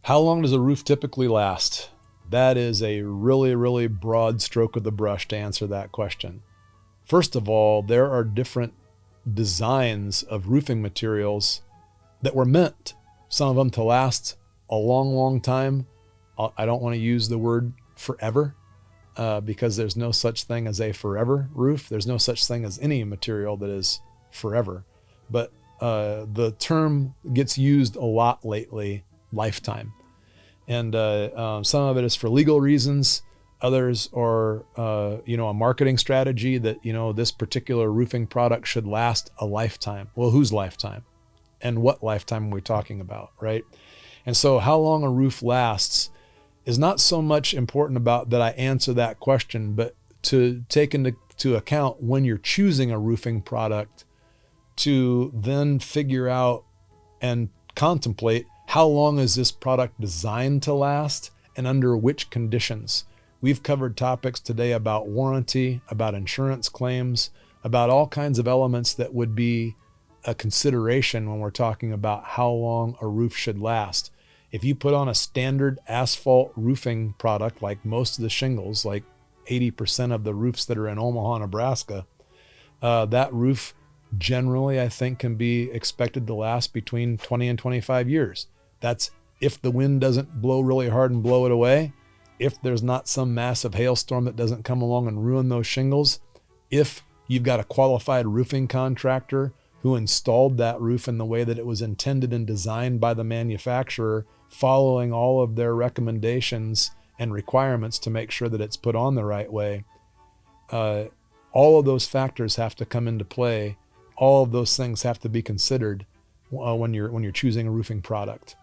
How long does a roof typically last? That is a really, really broad stroke of the brush to answer that question. First of all, there are different designs of roofing materials that were meant, some of them to last a long, long time. I don't want to use the word forever because there's no such thing as a forever roof. There's no such thing as any material that is forever. But the term gets used a lot lately, lifetime. And some of it is for legal reasons. Others are, a marketing strategy that, this particular roofing product should last a lifetime. Well, whose lifetime? And what lifetime are we talking about, right? And so how long a roof lasts is not so much important about that I answer that question, but to take into account when you're choosing a roofing product to then figure out and contemplate how long is this product designed to last and under which conditions. We've covered topics today about warranty, about insurance claims, about all kinds of elements that would be a consideration when we're talking about how long a roof should last. If you put on a standard asphalt roofing product, like most of the shingles, like 80% of the roofs that are in Omaha, Nebraska, that roof generally, I think, can be expected to last between 20 and 25 years. That's if the wind doesn't blow really hard and blow it away, if there's not some massive hailstorm that doesn't come along and ruin those shingles, if you've got a qualified roofing contractor who installed that roof in the way that it was intended and designed by the manufacturer, following all of their recommendations and requirements to make sure that it's put on the right way. All of those factors have to come into play. All of those things have to be considered when you're choosing a roofing product.